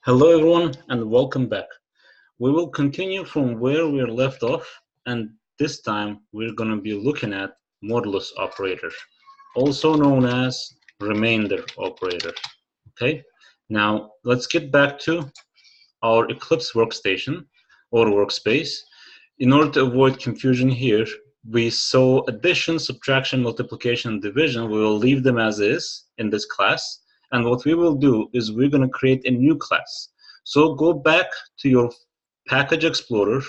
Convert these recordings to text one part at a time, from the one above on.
Hello everyone and welcome back. We will continue from where we left off, and this time we're going to be looking at modulus operator, also known as remainder operator. Okay, now let's get back to our Eclipse workstation or workspace. In order to avoid confusion here, we saw addition, subtraction, multiplication, and division. We will leave them as is in this class. And what we will do is we're going to create a new class. So go back to your package explorer,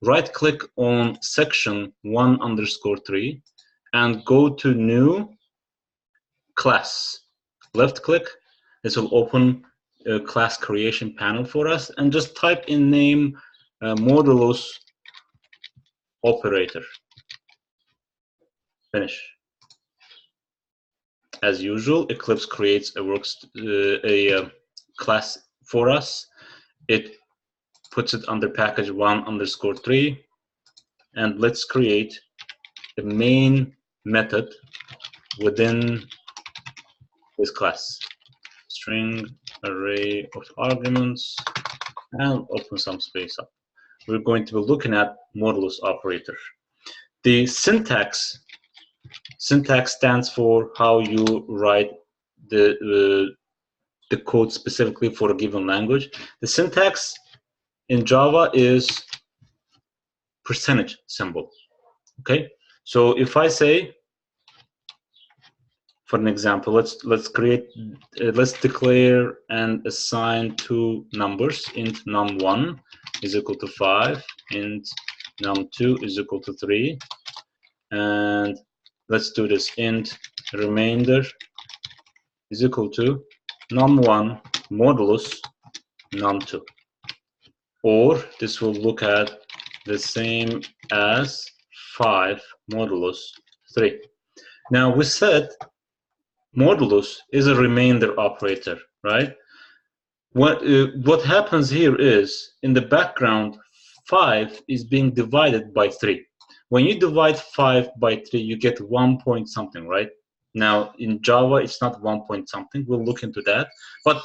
right click on section 1_3 and go to new class. Left click. This will open a class creation panel for us, and just type in name modulus operator. Finish. As usual, Eclipse creates a class for us. It puts it under package 1_3, and let's create the main method within this class. String array of arguments, and open some space up. We're going to be looking at modulus operator. The syntax stands for how you write the code specifically for a given language. The syntax in Java is percentage symbol. Okay, so if I say, for an example, let's declare and assign two numbers. Int num1 is equal to 5, int num2 is equal to 3, and let's do this. Int remainder is equal to num1 modulus num2. Or this will look at the same as 5 modulus 3. Now we said modulus is a remainder operator, right? What happens here is, in the background, 5 is being divided by 3. When you divide 5 by 3, you get 1 point something, right? Now, in Java, it's not 1 point something. We'll look into that. But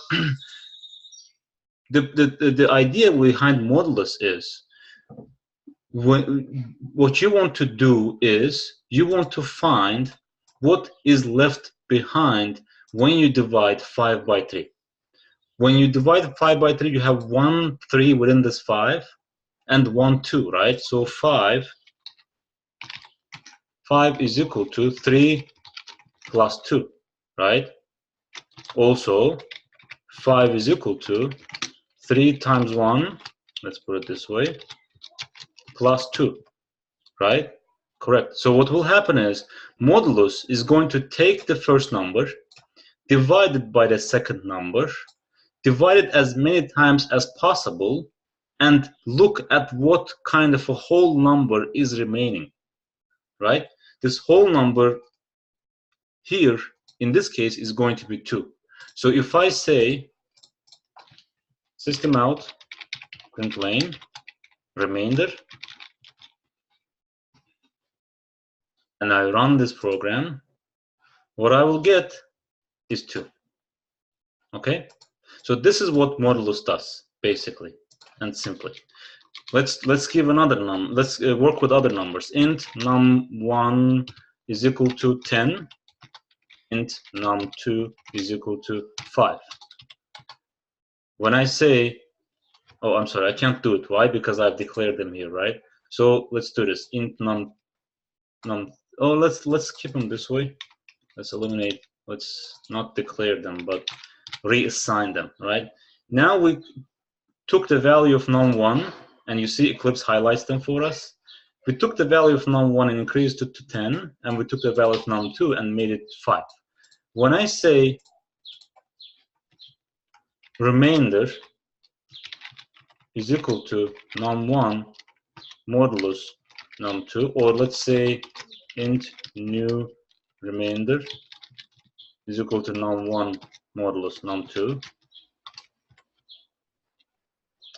the idea behind modulus is, what you want to do is, you want to find what is left behind when you divide 5 by 3. When you divide 5 by 3, you have 1 3 within this 5 and 1 2, right? So 5 is equal to 3 plus 2, right? Also, 5 is equal to 3 times 1, let's put it this way, plus 2, right? Correct. So what will happen is, modulus is going to take the first number, divide it by the second number, divide it as many times as possible, and look at what kind of a whole number is remaining, right? This whole number here, in this case, is going to be 2. So if I say system out, println, remainder, and I run this program, what I will get is 2. Okay? So this is what modulus does, basically and simply. Let's give another number. Let's work with other numbers. Int num1 is equal to 10. Int num2 is equal to 5. When I say, oh, I'm sorry, I can't do it. Why? Because I've declared them here, right? So let's do this. Int num. Oh, let's keep them this way. Let's eliminate. Let's not declare them, but reassign them, right? Now we took the value of num1, and you see Eclipse highlights them for us. We took the value of num1 and increased it to 10, and we took the value of num2 and made it 5. When I say remainder is equal to num1 modulus num2, or let's say int new remainder is equal to num1 modulus num2.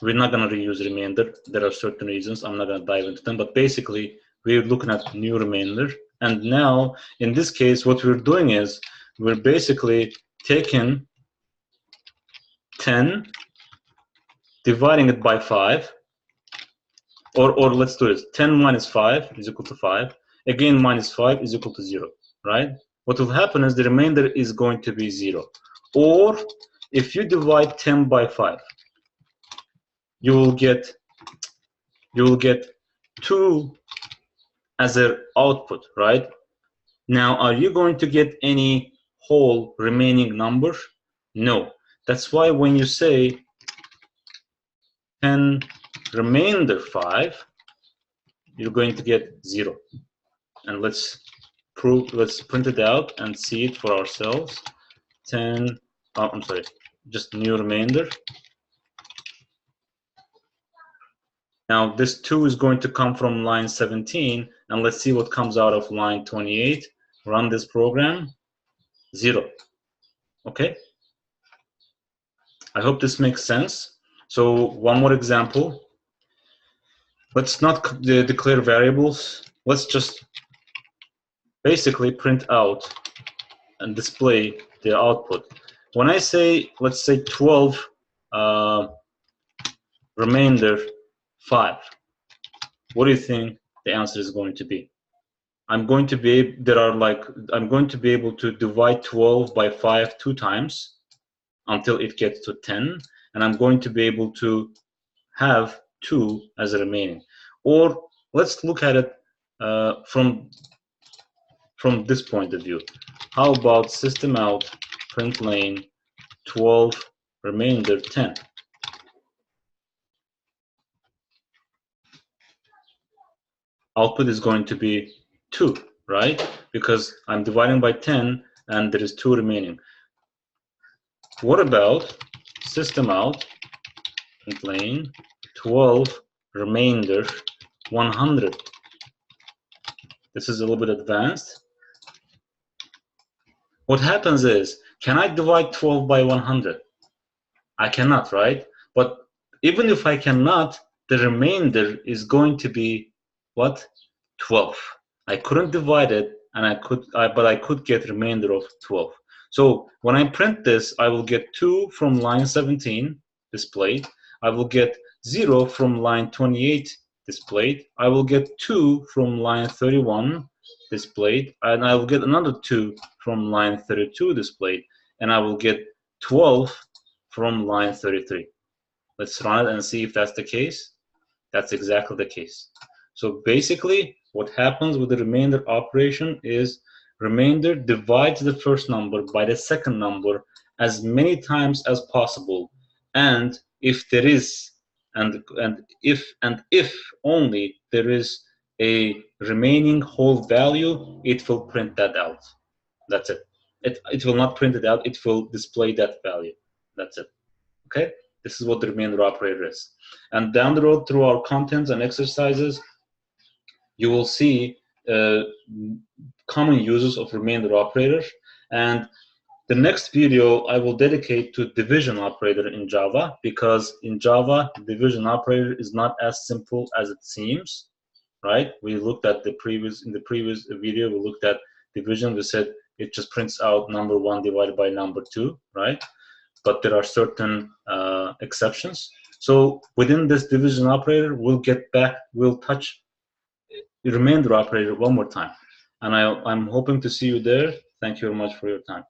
We're not going to reuse remainder. There are certain reasons. I'm not going to dive into them. But basically, we're looking at new remainder. And now, in this case, what we're doing is, we're basically taking 10 dividing it by 5, or let's do this, 10 minus 5 is equal to 5. Again, minus 5 is equal to 0, right? What will happen is the remainder is going to be 0. Or if you divide 10 by 5, you will get 2 as an output, right? Now, are you going to get any whole remaining number? No. That's why when you say 10 remainder 5, you're going to get 0. And let's print it out and see it for ourselves. 10, oh, I'm sorry, just new remainder. Now this 2 is going to come from line 17, and let's see what comes out of line 28. Run this program, 0. Okay? I hope this makes sense. So one more example. Let's not declare variables. Let's just basically print out and display the output. When I say, let's say 12 remainder 5, what do you think the answer is going to be? I'm going to be able to divide 12 by 5 2 times until it gets to 10, and I'm going to be able to have 2 as a remaining. Or let's look at it from this point of view. How about system out print lane 12 remainder 10? Output is going to be 2, right? Because I'm dividing by 10 and there is 2 remaining. What about system out print lane 12 remainder 100? This is a little bit advanced. What happens is, can I divide 12 by 100? I cannot, right? But even if I cannot, the remainder is going to be what? 12. I couldn't divide it, and but I could get remainder of 12. So when I print this, I will get 2 from line 17 displayed. I will get 0 from line 28 displayed. I will get 2 from line 31 displayed, and I will get another 2 from line 32 displayed, and I will get 12 from line 33. Let's run it and see if that's the case. That's exactly the case. So basically, what happens with the remainder operation is remainder divides the first number by the second number as many times as possible, and if there is if only there is a remaining whole value, it will print that out. That's it. It will not print it out, it will display that value. That's it. Okay? This is what the remainder operator is. And down the road through our contents and exercises, you will see common uses of remainder operator. And the next video I will dedicate to division operator in Java, because in Java, division operator is not as simple as it seems, right? We looked at in the previous video, we looked at division. We said it just prints out number 1 divided by number 2, right? But there are certain exceptions. So within this division operator, we'll touch the remainder operator one more time. And I'm hoping to see you there. Thank you very much for your time.